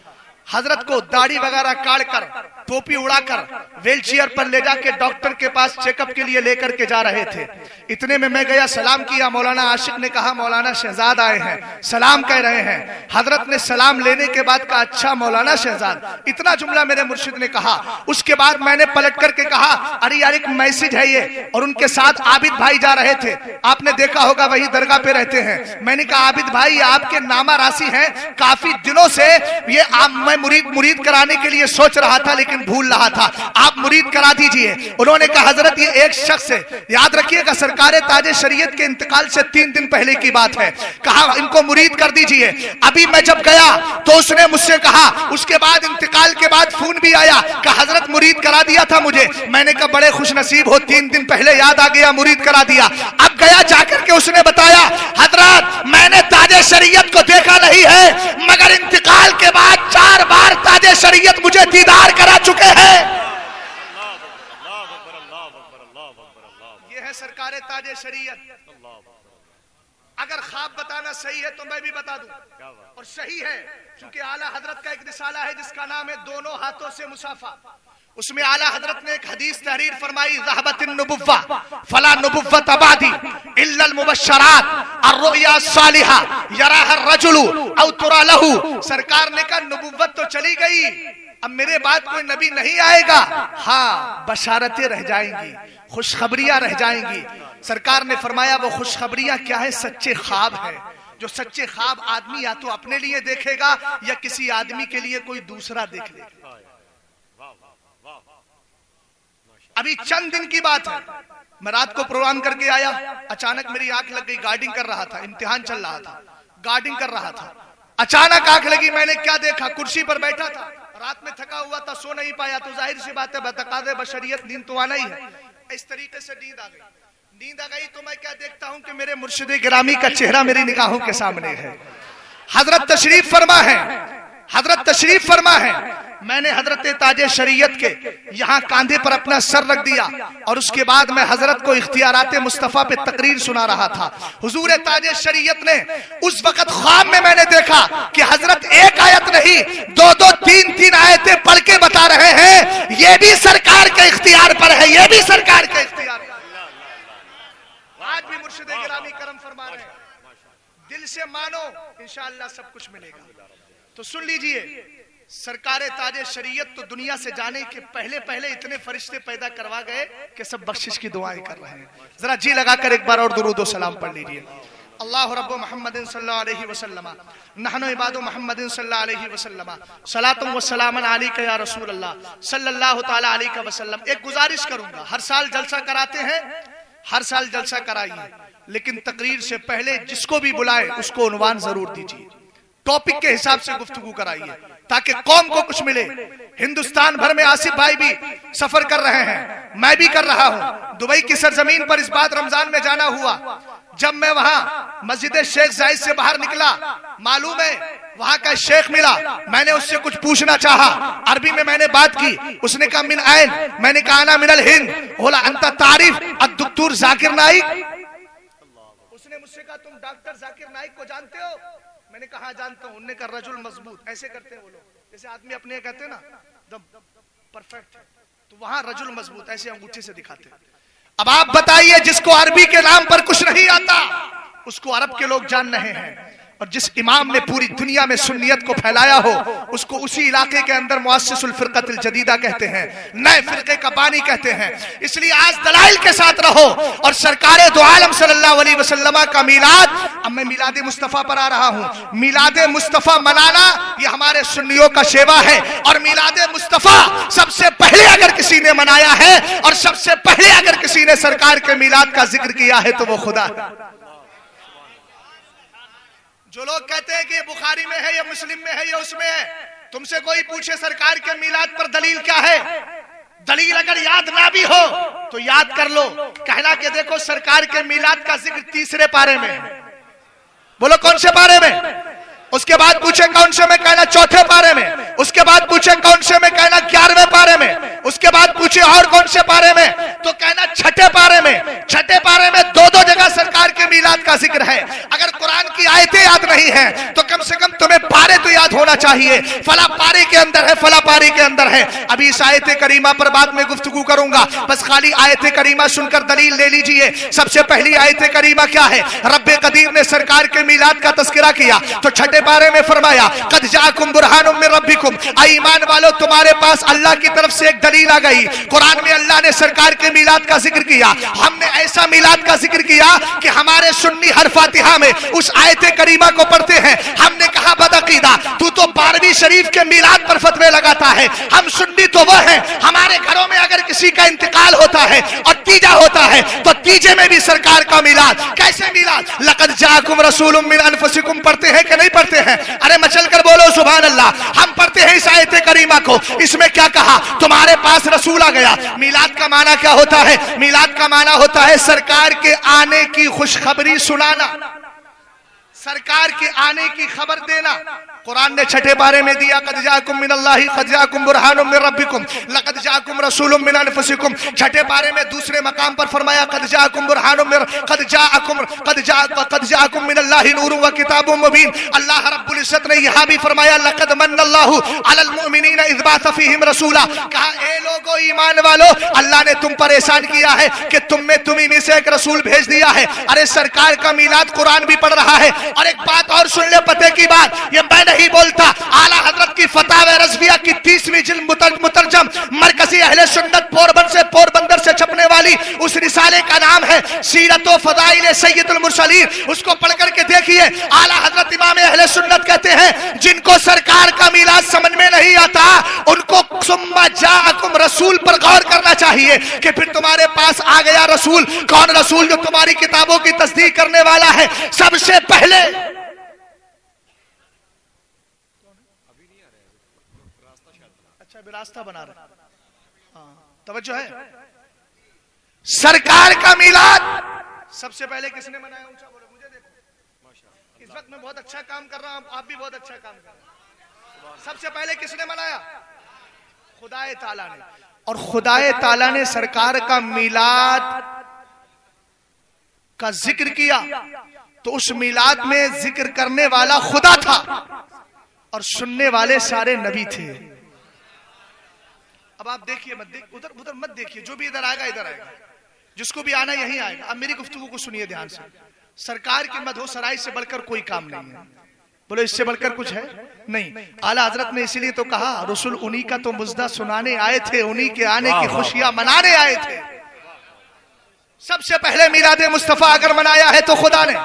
हजरत को दाढ़ी वगैरह काट कर, टोपी उड़ाकर व्हील चेयर पर ले जाके डॉक्टर के पास चेकअप के लिए लेकर के जा रहे थे। इतने में मैं गया, सलाम किया। मौलाना आशिक ने कहा मौलाना शहजाद आए हैं, सलाम कह रहे हैं। हजरत ने सलाम लेने के बाद कहा अच्छा मौलाना शहजाद, इतना जुमला मेरे मुर्शिद ने कहा। उसके बाद मैंने पलट करके कहा अरे यार एक मैसेज है ये, और उनके साथ आबिद भाई जा रहे थे। आपने देखा होगा वही दरगाह पे रहते हैं। मैंने कहा आबिद भाई आपके नामा राशि हैं, काफी दिनों से ये मुरीद कराने के लिए सोच रहा था लेकिन भूल रहा था, आप मुरीद करा दीजिए। उन्होंने कहा हजरत ये एक शख्स है, याद रखिएगा सरकार ताज शरीयत के इंतकाल से 3 दिन पहले की बात है, कहा इनको मुरीद कर दीजिए। अभी मैं जब गया तो उसने मुझसे कहा, उसके बाद इंतकाल के बाद फोन भी आया, कहा हजरत मुरीद करा दिया था मुझे। मैंने कहा बड़े खुश नसीब हो, 3 दिन पहले याद आ गया, मुरीद करा दिया। अब गया जाकर के उसने बताया हजरत मैंने ताजे शरीयत को देखा नहीं है, मगर इंतकाल के बाद 4 बार ताजे शरीयत मुझे दीदार करा चुके हैं। यह है सरकार ताजे शरीयत। अगर ख्वाब बताना सही है तो मैं भी बता दूं, और सही है क्योंकि आला हजरत का एक रिसाला है जिसका नाम है दोनों हाथों से मुसाफा। उसमें आला हजरत ने एक हदीस तहरीर फरमाई, ज़हबतिन नुबुव्वा फला नुबुव्वत अबादी इल्लल मुबश्शरात अर्रुया सालिहा यराहा रजुलु औ तुरा लहू। सरकार ने कहा नबुव्वत तो चली गई, अब मेरे बाद कोई नबी नहीं आएगा, हाँ बशारतें रह जाएंगी, खुशखबरियां रह जाएंगी। सरकार ने फरमाया वो खुशखबरियां क्या है? सच्चे ख्वाब है। जो सच्चे ख्वाब आदमी या तो अपने लिए देखेगा या किसी आदमी के लिए कोई दूसरा देख लेगा। अभी चंद दिन की बात है, मैं रात को प्रोग्राम करके आया, अचानक मेरी आंख लग गई, गार्डिंग कर रहा था, इम्तिहान चल रहा था, गार्डिंग कर रहा था, अचानक आंख लगी। मैंने क्या देखा? कुर्सी पर बैठा था, रात में थका हुआ था, सो नहीं पाया, तो जाहिर सी बात है बतकादे बशरियत नींद तो आना ही है। इस तरीके से नींद आ गई तो मैं क्या देखता हूं कि मेरे मुर्शिद गिरामी का चेहरा मेरी निगाहों के सामने है। हजरत तशरीफ फरमा है, हजरत तशरीफ फरमा है। मैंने हजरत ताजे शरीयत के यहाँ कांधे पर अपना सर रख दिया और उसके बाद मैं हजरत को इख्तियारात मुस्तफा पे तकरीर सुना रहा था। हुजूर ताजे शरीयत ने उस वक्त ख्वाब में मैंने देखा कि हजरत एक आयत नहीं 2-2, 3-3 आयतें पढ़ के बता रहे हैं, ये भी सरकार के इख्तियार पर है, ये भी सरकार के इख्तियार पर। आज भी मुर्शिद गिरामी करम फरमा रहे हैं, दिल से मानो इंशाअल्लाह सब कुछ मिलेगा। तो सुन लीजिए, सरकार ताजे शरीयत तो दुनिया से जाने के पहले पहले इतने फरिश्ते पैदा करवा गए कि सब बख्शिश की दुआएं कर रहे हैं। जरा जी लगाकर एक बार और दुरूद व सलाम पढ़ लीजिए। अल्लाह रब्बु मुहम्मदिन सल्लल्लाहु अलैहि वसल्लम नहनु इबादु मुहम्मदिन सल्लल्लाहु अलैहि वसल्लम सलातुम व सलामन अलैका या रसूल अल्लाह सल्लल्लाहु तआला अलैहि वसल्लम। एक गुजारिश करूंगा, हर साल जलसा कराते हैं, हर साल जलसा कराइए, लेकिन तकरीर से पहले जिसको भी बुलाए उसको उन्वान जरूर दीजिए, टॉपिक के हिसाब से गुफ्तगू कराइए ताकि कौम को कुछ मिले। हिंदुस्तान भर में आसिफ भाई भी सफर कर रहे हैं, मैं भी कर रहा हूं। दुबई की सरजमीन पर इस बात रमजान में जाना हुआ, जब मैं वहां मस्जिद शेख जायद से बाहर निकला, मालूम है वहां का शेख मिला, मैंने उससे कुछ पूछना चाहा, अरबी में मैंने बात की, उसने कहा मिन आइन, मैंने कहा ना मिनल हिंद, बोला अंता तारीफ अद्दुक्तूर जाकिर नाइक। उसने मुझसे कहा तुम डॉक्टर जाकिर नाइक को जानते हो? मैंने कहा जानता हूं। उन्होंने कहा रजुल मजबूत, ऐसे करते हैं वो लोग, जैसे आदमी अपने कहते हैं ना दम परफेक्ट है, तो वहां रजुल मजबूत ऐसे अंगूठे से दिखाते हैं। अब आप बताइए, जिसको अरबी के नाम पर कुछ नहीं आता उसको अरब के लोग जान रहे हैं, और जिस इमाम ने पूरी दुनिया में सुन्नियत को फैलाया हो उसको उसी इलाके के अंदर मुअस्सिसुल फिरकतुल जदीदा कहते हैं, नए फिरके का बानी कहते हैं। इसलिए आज दलाइल के साथ रहो। और सरकार दो आलम सल्लल्लाहु अलैहि वसल्लम का मीलाद, अब मैं मीलाद मुस्तफा पर आ रहा हूं। मीलाद मुस्तफा मनाना ये हमारे सुन्नियों का शेवा है, और मीलाद मुस्तफा सबसे पहले अगर किसी ने मनाया है और सबसे पहले अगर किसी ने सरकार के मीलाद का जिक्र किया है तो वो खुदा है। जो लोग कहते हैं कि ये बुखारी में है या मुस्लिम में है या उसमें है, तुमसे कोई पूछे सरकार के मिलाद पर दलील क्या है, दलील अगर याद ना भी हो तो याद कर लो, कहना कि देखो सरकार के मिलाद का जिक्र 3 पारे में है। बोलो कौन से पारे में? उसके बाद पूछे कौन से में, कहना 4 पारे में। उसके बाद पूछे कौन से में, कहना 11वें पारे में। उसके बाद पूछे और कौन से पारे में, तो कहना 6ठे पारे में। 6ठे पारे में 2-2 जगह सरकार के मिलाद का जिक्र है। अगर कुरान की आयतें याद नहीं है तो कम से कम तुम्हें पारे तो याद होना चाहिए, फला पारे के अंदर है, फला पारे के अंदर है। अभी इस आयत करीमा पर बाद में गुफ्तगू करूंगा, बस खाली आयत करीमा सुनकर दलील ले लीजिए। सबसे पहली आयत करीमा क्या है? रब्बे कदीर ने सरकार के मिलाद का तस्करा किया तो 6ठे पारे में फरमाया कद जाकुम बुरहानुम मिन रब्बिकुम, ईमान वालों तुम्हारे पास अल्लाह की तरफ से एक दलील आ गई। कुरान में अल्लाह ने सरकार के मिलाद का जिक्र किया, हमने ऐसा मिलाद का जिक्र किया कि हमारे सुन्नी हर फातिहा में उस आयत करीमा करीमा को पढ़ते हैं। हमने कहा बदअकीदा, तू तो 12वीं शरीफ के मिलाद पर फतवे लगाता है। हम सुन्नी तो वो हैं, हमारे घरों में अगर किसी का इंतकाल होता है और तीजा होता है तो तीजे में भी सरकार का मिलाद। कैसे मिलाद? लक़द जाअकुम रसूलुम मिन अनफुसिकुम पढ़ते हैं कि नहीं पढ़ते हैं? अरे मचल कर बोलो सुभान अल्लाह। हम पढ़ते हैं इस आयत करीमा को, इसमें क्या कहा? तुम्हारे पास रसूल आ गया। मिलाद का माना क्या होता है? मिलाद का माना होता है सरकार के आने की खुशखबरी सुनाना, सरकार के आने की खबर देना। कुरान ने छठे पारे में दिया, क़द जाअकुम मिनल्लाहि क़द जाअकुम बुरहानुम मिन रब्बिकुम लक़द जाअकुम रसूलुम मिन अनफुसिकुम। छठे पारे में दूसरे मकाम पर फरमाया क़द जाअकुम बुरहानुम मिन क़द जाअकुम मिनल्लाहि नूरुन व किताबुम मुबीन। अल्लाह रब्बुल इज्जत ने यहां भी फरमाया लक़द मन्नल्लाहु अलल मुमिनीना इज़ बअसा फ़ीहिम रसूला। कहा ए लोगो ईमान वालो, अल्लाह ने तुम पर एहसान किया है कि तुम्ही में से एक रसूल भेज दिया है। अरे सरकार का मिलाद कुरान भी पढ़ रहा है। और एक बात और सुन ले, पते की बात, ये मैं नहीं बोलता, आला हजरत की फतावा रज़विया की 30वीं जिल्द मुतरजम मरकजी अहले सुन्नत पोरबंदर से छपने वाली उस रिसाले का नाम है सीरत व फदाइल सय्यदुल मुरसलीन। उसको पढ़ करके देखिए, आला हजरत इमाम अहले सुन्नत कहते हैं जिनको सरकार का मिलाद समझ में नहीं आता उनको सुम्मा जाअकुम रसूल पर गौर करना चाहिए कि फिर तुम्हारे पास आ गया रसूल। कौन रसूल? जो तुम्हारी किताबों की तस्दीक करने वाला है। सबसे पहले रास्ता बना रहे, तवज्जो है। सरकार का मिलाद सबसे पहले किसने मनाया? ऊंचा बोलो, मुझे देखो। इस वक्त मैं बहुत अच्छा काम कर रहा हूं, आप भी बहुत अच्छा काम कर रहे हैं। सबसे पहले किसने मनाया? खुदाए ताला ने। और खुदाए ताला ने सरकार का मिलाद का जिक्र किया तो उस मिलाद में जिक्र करने वाला खुदा था और सुनने वाले सारे नबी थे। अब आप देखिए, उधर मत देखिए, जो भी इधर आएगा इधर आएगा, जिसको भी आना यहीं आएगा। अब मेरी गुफ्तगू को सुनिए ध्यान से। सरकार के मदहो सराय से बढ़कर कोई काम नहीं है। बोलो इससे बढ़कर कुछ है? नहीं। आला हजरत ने इसीलिए तो कहा रसूल उन्हीं का तो मुजदा सुनाने आए थे, उन्हीं के आने की खुशियां मनाने आए थे। सबसे पहले मिलाद मुस्तफा अगर मनाया है तो खुदा ने।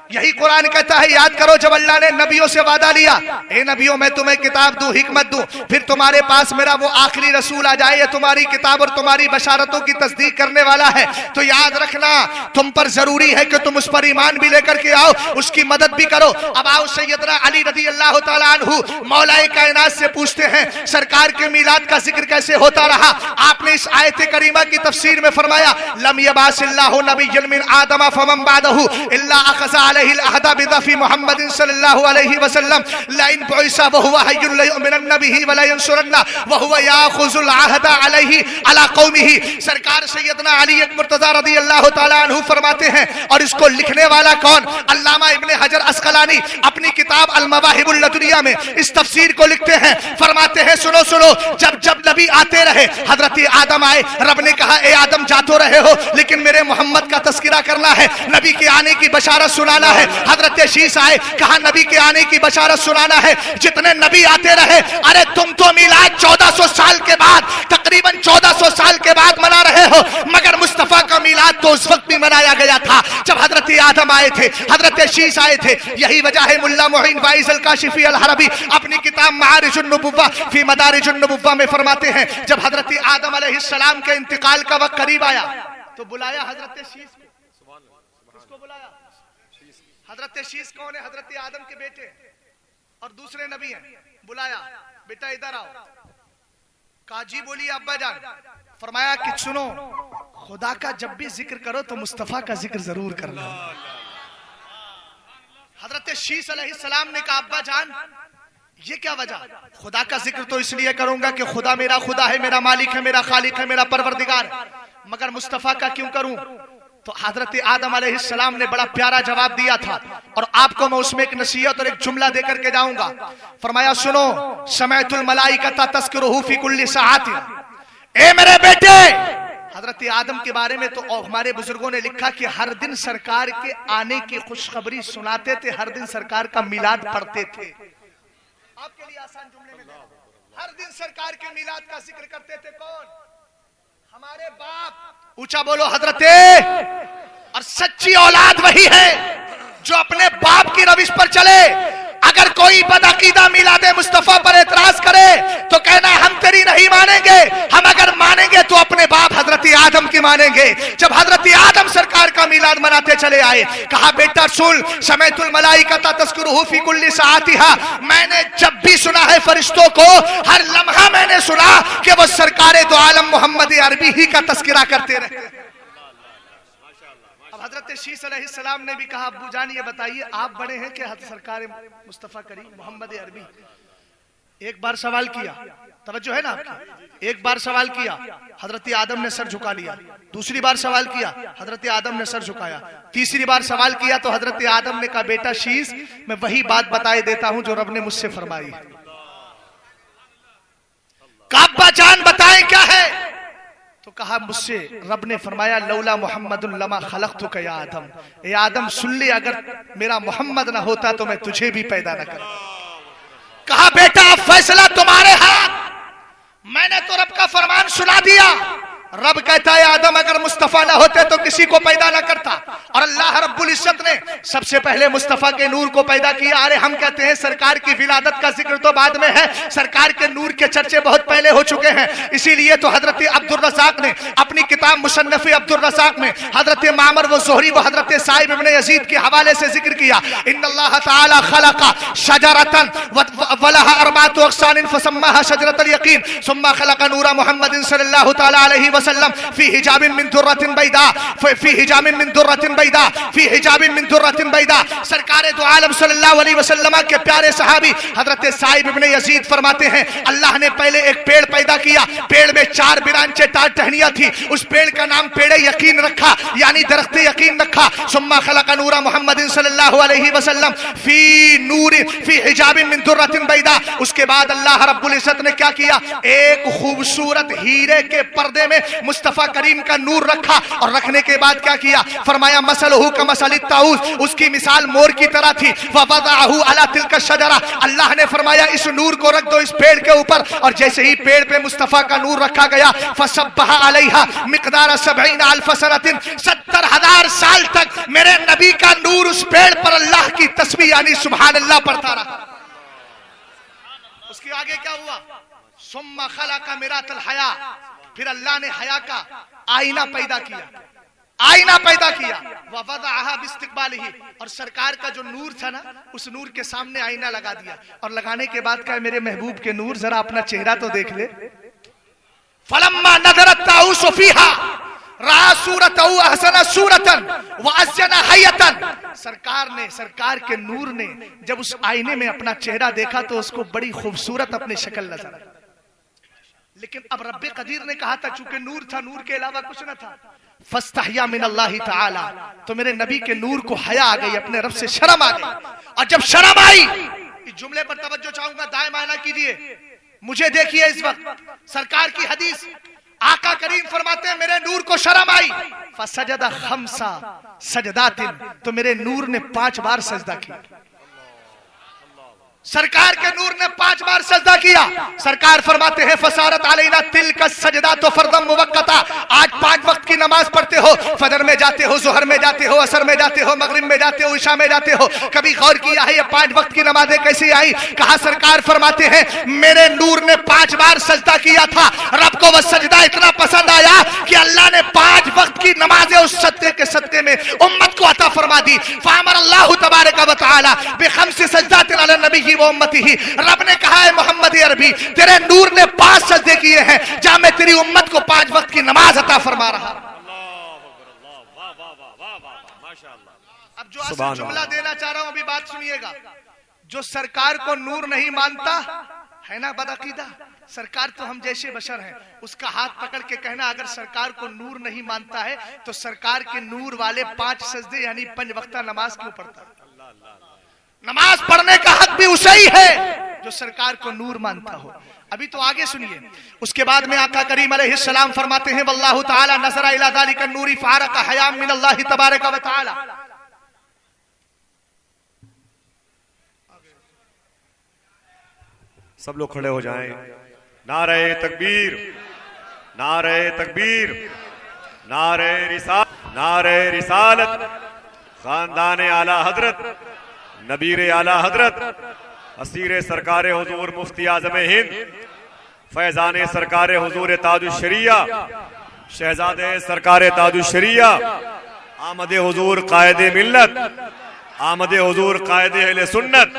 यही कुरान कहता है, याद करो जब अल्लाह ने नबियों से वादा लिया, ए नबियों मैं तुम्हें किताब दूं, हिकमत दूं, फिर तुम्हारे पास मेरा वो आखिरी रसूल आ जाए, ये तुम्हारी किताब और तुम्हारी बशारतों की तस्दीक करने वाला है, तो याद रखना तुम पर जरूरी है कि तुम उस पर ईमान भी लेकर के आओ, उसकी मदद भी करो। अब आओ सैयदना अली रज़ी अल्लाह तआला अन्हु मौलाए कायनात से पूछते हैं सरकार के मिलाद का जिक्र कैसे होता रहा? आपने इस आयत करीमा की तफसीर में फरमाया लम यबासिल्लाहु नबिय्यन मिन आदम फमन बादहु इल्ला अखज़ा अलैहिल अहद बिज़फ़ी मुहम्मदिन सल्लल्लाहु अलैहि वसल्लम लइन बुइसा व हुवा हय्युन लयुमिनन बिही व ला यंसुरन्ना व हुवा याखुजुल अहद अलैहि अला कौमिही। सरकार सैयदना अली मुर्तज़ा रज़ी अल्लाह तआला अन्हु फरमाते हैं, और इसको लिखने वाला कौन? अल्लामा इब्ने हजर अस्क़लानी अपनी किताब अल मवाहिबुल लदुनिया में इस तफसीर को लिखते हैं। फरमाते हैं सुनो सुनो, जब जब नबी आते रहे, हजरत आदम आए, रब ने कहा ए आदम जा तो रहे हो लेकिन मेरे मोहम्मद का तस्किरा करना है, नबी के आने की बशारत सुनाना है। हजरत शीश आए, कहा नबी के आने की बशारत सुनाना है। जितने नबी आते रहे, अरे तुम तो मिलाद 1400 साल के बाद, तकरीबन 1400 साल के बाद मना रहे हो, मगर मुस्तफा का मिलाद तो उस वक्त भी मनाया गया था जब हजरत आदम आए थे, हजरत शीश आए थे। यही वजह है मुल्ला मुईन वाइज अल काशिफी अल हरबी अपनी किताब मारिजुन नबुव्वा फी मदारिजुन नबुव्वा में फरमाते हैं जब हजरत आदम अलैहिस्सलाम के इंतकाल का वक्त करीब आया तो बुलाया हजरत शीश को। किसको बुलाया? हजरत शीश कौन है? हजरत आदम के बेटे और दूसरे नबी हैं। बुलाया, बेटा इधर आओ। काजी बोली अब्बा जान। फरमाया कि सुनो, खुदा का जब भी जिक्र करो तो मुस्तफा का जिक्र जरूर करना। हजरत शीश अलैहिस्सलाम ने कहा अब्बा जान ये क्या वजह? खुदा का जिक्र तो इसलिए करूंगा कि खुदा मेरा खुदा है, मेरा मालिक है, मेरा खालिक है, मेरा परवरदिगार, मगर मुस्तफा का क्यों करूं? तो हजरत आदम अलैहिस्सलाम ने बड़ा प्यारा जवाब दिया था और आपको मैं उसमें एक नसीहत और एक जुमला देकर के जाऊंगा। फरमाया सुनो, समअतुल मलाइकता तज़कुरुहु फी कुल्ली सआतिन। ए मेरे बेटे, हजरत आदम के बारे में तो हमारे बुजुर्गों ने लिखा कि हर दिन सरकार के आने की खुशखबरी सुनाते थे, हर दिन सरकार का मिलाद पढ़ते थे। आपके लिए आसान जुमले में हर दिन सरकार के मिलाद का जिक्र करते थे। कौन? हमारे बाप। ऊंचा बोलो हजरते। और सच्ची औलाद वही है जो अपने बाप की रविश पर चले। अगर कोई बदअकीदा मिलादे मुस्तफा पर एतराज करे तो कहना हम तेरी नहीं मानेंगे, हम अगर मानेंगे तो अपने बाप हजरत आदम की मानेंगे। जब हजरत आदम सरकार का मिलाद मनाते चले आए, कहा बेटा सुन, समयतुल मलाइकता तज़कुरुहु फी कुल्ली साअतिहा, मैंने जब भी सुना है फरिश्तों को, हर लम्हा मैंने सुना कि वो सरकारे दो आलम मोहम्मद अरबी ही का तस्करा करते रहे। हजरत शीस अलैहिस्सलाम ने भी कहा, अब्बू जान ये बताइए आप बड़े हैं कि सरकार मुस्तफा करीम मोहम्मद अरबी। एक बार सवाल किया, तवज्जो है ना आपकी, एक बार सवाल किया, हजरत आदम ने सर झुका लिया। दूसरी बार सवाल किया, हजरत आदम ने सर झुकाया। तीसरी बार सवाल किया तो हजरत आदम ने कहा, बेटा शीस मैं वही बात बताए देता हूं जो रब ने मुझसे फरमाई है। अब्बा जान बताएं क्या है? तो कहा मुझसे रब ने फरमाया, लौला मुहम्मदुन लमा खलक़तुका या आदम। ए आदम सुन ले, अगर मेरा मोहम्मद ना होता तो मैं तुझे भी पैदा न करता। कहा बेटा अब फैसला तुम्हारे हाथ, मैंने तो रब का फरमान सुना दिया। रब कहता है आदम अगर मुस्तफा ना होते तो किसी को पैदा ना करता, और अल्लाह रब्बुल इज्जत ने सबसे पहले मुस्तफा के नूर को पैदा किया। अरे हम कहते हैं सरकार की विलादत का जिक्र तो बाद में है, सरकार के नूर के चर्चे बहुत पहले हो चुके हैं। इसीलिए तो हजरत अब्दुल रज़ाक ने अपनी किताब मुसन्नफ़ अब्दुल रज़ाक में हजरत मामर व ज़ुहरी व हजरत साइब इब्न यज़ीद के हवाले से जिक्र किया, इन्नल्लाह तआला खलक़ा शजरतन व लहा अर्बाअतु अक़सानिन फसम्माहा शजरतल यक़ीन सुम्मा खलक़ा नूरा मुहम्मदिन सल्लल्लाहु तआला अलैहि वसल्लम फी हिजाबिन मिन दुर्रतिन बैदा फी हिजाबिन मिन दुर्रतिन बैदा फी हिजाबिन मिन दुर्रतिन बैदा। सरकार दो आलम सल्लल्लाहु अलैहि वसल्लम के प्यारे सहाबी हजरत साइब इब्न यज़ीद फरमाते हैं, अल्लाह ने पहले एक पेड़ पैदा किया, पेड़ में 4 बिरांचे टहनियां थी, उस पेड़ का नाम पेड़ यकीन रखा, यानी दरख्त यकीन रखा। सुम्मा खलक़ा नूरा मुहम्मदिन सल्लल्लाहु अलैहि वसल्लम फी नूर फी हिजाबिन मिन दुर्रतिन बैदा। उसके बाद अल्लाह रब्बुल इज्जत ने क्या किया, एक खूबसूरत हीरे के पर्दे में मुस्तफा करीम का नूर रखा, और रखने के बाद क्या किया, फरमाया मसलहु कमसलित ताऊस, उसकी मिसाल मोर की तरह थी। ववदअहु अला तिलका शजरा, अल्लाह ने फरमाया इस नूर को रख दो इस पेड़ के ऊपर, और जैसे ही पेड़ पे मुस्तफा का नूर रखा गया, फसब्बहा अलैहा मिक़दार 70 अल्फ सनतिन, 70,000 साल तक मेरे नबी का नूर उस पेड़ पर अल्लाह की तस्बीह यानी सुभान अल्लाह पढ़ता रहा। उसके आगे क्या हुआ, सुम्मा खलक़ा मिरातल हया, फिर अल्लाह ने हया का आईना पैदा किया, आईना पैदा किया। ववदअहा बिस्तिक़बालिही, और सरकार का जो नूर था ना, उस नूर के सामने आईना लगा दिया, और लगाने के बाद कहा मेरे महबूब के नूर जरा अपना चेहरा तो देख ले। फलम्मा नज़रत ताऊस फीहा रहा सूरतहु अहसन सूरतन व अज़्यना हयतन। सरकार के नूर ने जब उस आईने में अपना चेहरा देखा तो उसको बड़ी खूबसूरत अपनी शक्ल नजर आई। लेकिन अब रब्बे कदीर ने कहा था, चूंकि नूर था, नूर के अलावा कुछ न था, फस्तहिया मिन अल्लाह ताला, तो मेरे नबी के नूर को हया आ गई, अपने रब से शर्म आ गई। और जब शर्म आई, इस जुमले पर तवज्जो चाहूंगा, दाएं माना कीजिए, मुझे देखिए इस वक्त सरकार की हदीस, आका करीम फरमाते हैं मेरे नूर को शर्म आई, फसजदा खम्सा सजदातिन, तो मेरे नूर ने 5 बार सजदा किया। सरकार के नूर ने 5 बार सजदा किया। सरकार फरमाते हैं फसारत अलैना तिलका सजदा तो फर्दम मुवक्कता, आज 5 वक्त की नमाज पढ़ते हो, फजर में जाते हो, जोहर में जाते हो, असर में जाते हो, मगरिब में जाते हो, इशा में जाते हो, कभी गौर किया है ये 5 वक्त की नमाजें कैसे आई? कहा सरकार फरमाते हैं मेरे नूर ने 5 बार सजदा किया था, रब को वह सजदा इतना पसंद आया कि अल्लाह ने 5 वक्त की नमाजें उस सदके के सदके में उम्मत को अता फरमा दी। फामर अल्लाह तबारक व तआला बिखम्स सजदातिन अला नबी वो उम्मती ही, रब ने कहा है मोहम्मद अरबी तेरे नूर ने 5 सजदे किए हैं, जहां मैं तेरी उम्मत को 5 वक्त की नमाज अता फरमा रहा। अब जो असल जुमला देना चाह रहा हूं, अभी बात सुनिएगा, जो सरकार को नूर नहीं मानता है ना बदअकीदा, सरकार तो हम जैसे बशर हैं, उसका हाथ पकड़ के कहना अगर सरकार को नूर नहीं मानता है तो सरकार के नूर वाले 5 सजदे यानी 5 वक्ता नमाज क्यों पढ़ता है? नमाज पढ़ने का हक भी उसे ही है जो सरकार को नूर मानता हो। अभी तो आगे सुनिए, उसके बाद में आका करीम अलैहिस्सलाम फरमाते हैं वल्लाहु ताला नज़रा इला ज़ालिका नूरी फारका हया मिन अल्लाह तबारक व तआला। सब लोग खड़े हो जाएं। नारे तकबीर, नारे तकबीर, नारे रिसालत, खानदान आला हजरत, नबीर आला हजरत, असीर सरकार हुजूर मुफ्ती आजम हिंद, फैजान सरकार हुजूर ताजुश्शरिया, शहजादे सरकार ताजुश्शरिया, आमद हुजूर कायदे मिल्लत, आमद हुजूर कायदे अहले सुन्नत,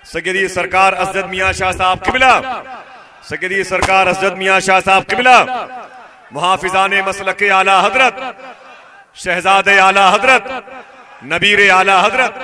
सगीदी सरकार असद मियां शाह साहब किबला, सगीदी सरकार असद मियां शाह साहब किबला, मुहाफिजान मसलक आला हजरत, शहजादे आला हजरत, नबीर आला हजरत,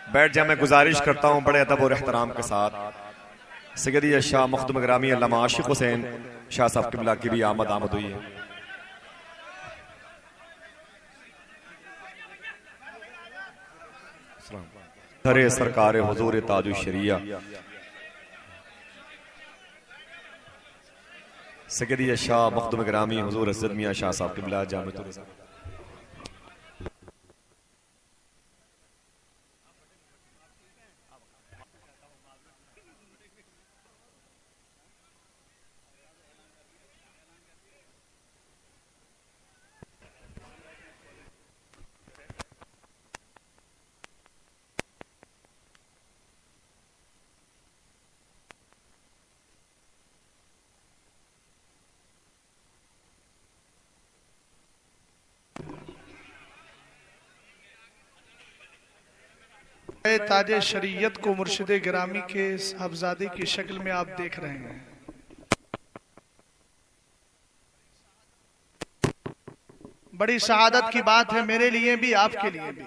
बैठ जाए। मैं गुजारिश करता हूं बड़े अदब और एहतराम के साथ सैयदी शाह मखदूम ग्रामी अल्लामा आशिक हुसैन शाह साहब किबला की भी आमद हुई है। घरे सरकार हुजूर ताजुश्शरिया सैयदी शाह मखदूम ग्रामी हुजूर असद मियां शाह साहब किबला जामिअतुल रज़ा। ताजे शरीयत को मुर्शिद गिरामी के साहबजादे की शक्ल में आप देख रहे हैं। बड़ी शहादत की बात है मेरे लिए भी आपके लिए भी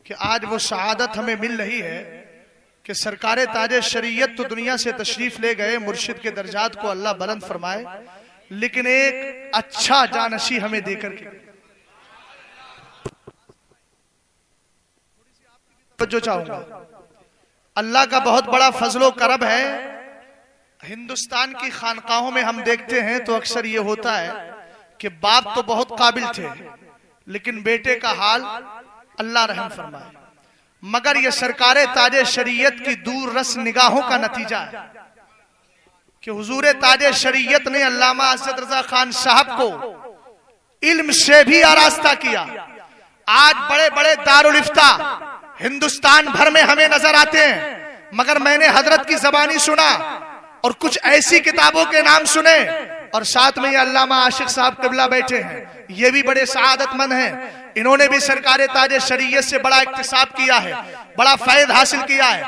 कि आज वो शहादत हमें मिल रही है कि सरकार ताजे शरीयत तो दुनिया से तशरीफ ले गए, मुर्शिद के दर्जात को अल्लाह बुलंद फरमाए, लेकिन एक अच्छा जानशी हमें देकर के जो चाहूंगा। अल्लाह का बहुत बड़ा फजलो करब है। हिंदुस्तान की खानकाहों में हम देखते हैं तो अक्सर ये होता है कि बाप तो बहुत काबिल थे लेकिन बेटे का हाल अल्लाह रहम फरमाए। मगर ये सरकार ताजे शरीयत की दूर रस निगाहों का नतीजा है कि हुजूर ताजे शरीयत ने अल्लामा असद रजा खान साहब को इल्म से भी आरास्ता किया। आज बड़े बड़े दारुल इफ्ता हिंदुस्तान भर में हमें नजर आते हैं, मगर मैंने हजरत की जबानी सुना और कुछ ऐसी किताबों के नाम सुने और साथ में ये अल्लामा आशिक साहब किबला बैठे हैं, ये भी बड़े सआदतमंद हैं। इन्होंने भी सरकार ताजे शरीयत से बड़ा इक्तिसाब किया है, बड़ा फैद हासिल किया है।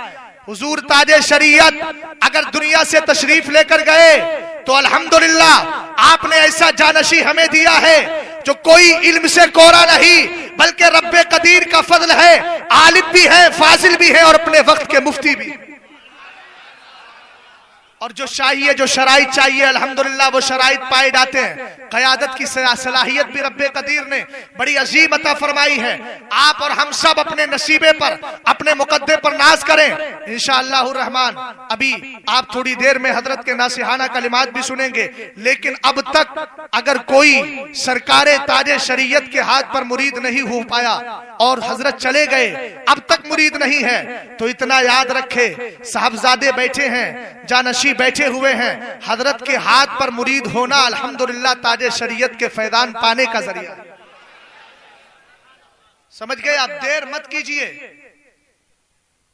हुजूर ताजे शरीयत अगर दुनिया से तशरीफ लेकर गए तो अल्हम्दुलिल्लाह आपने ऐसा जानशी हमें दिया है जो कोई इल्म से कोरा नहीं बल्कि रब्बे कदीर का फजल है। आलिम भी है, फाजिल भी है और अपने वक्त के मुफ्ती भी। और जो चाहिए, जो शराइत चाहिए, अल्हम्दुलिल्लाह वो शराइत पाए जाते हैं। क़यादत की सलाहियत भी रब्बे कदीर ने बड़ी अजीम अता फरमाई है। आप और हम सब अपने नसीबे पर, अपने मुकद्दे पर नाज करें इंशाअल्लाह रहमान। अभी आप थोड़ी देर में हजरत के नासिहाना कलिमात भी सुनेंगे, लेकिन अब तक अगर कोई सरकारे ताजे शरीयत के हाथ पर मुरीद नहीं हो पाया और हजरत चले गए, अब तक मुरीद नहीं है, तो इतना याद रखे साहबजादे बैठे हैं, जानशी बैठे हुए हैं, हजरत के हाथ पर मुरीद होना अल्हम्दुलिल्लाह ताजे शरीयत के फैदान पाने का जरिया। समझ गए आप? देर मत कीजिए।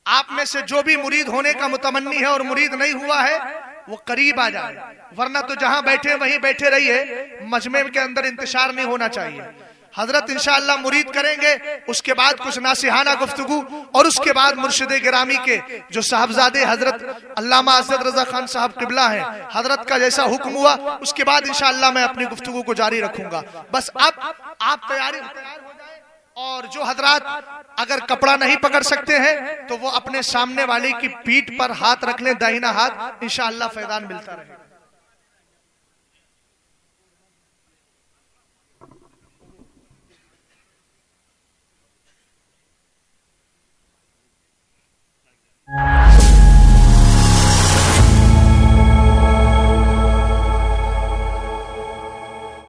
आप में से जो भी मुरीद होने का मुतमन्नी है और मुरीद नहीं हुआ है वो करीब आ जाए, वरना तो जहां बैठे वहीं बैठे रहिए, मजमे के अंदर इंतशार नहीं होना चाहिए। हजरत इंशाअल्लाह मुरीद करेंगे, उसके बाद कुछ नासिहाना गुफ्तगू और उसके बाद मुर्शिद गिरामी के जो साहबजादे हजरत अल्लामा असद रजा खान साहब किबला हैं, हजरत का जैसा हुक्म हुआ उसके बाद इंशाअल्लाह मैं अपनी गुफ्तगू को जारी रखूंगा। बस अब आप तैयार हो जाए, और जो हजरात अगर कपड़ा नहीं पकड़ सकते हैं तो वो अपने सामने वाले की पीठ पर हाथ रख लें, दाहिना हाथ, इंशाअल्लाह फैदान मिलता रहेगा।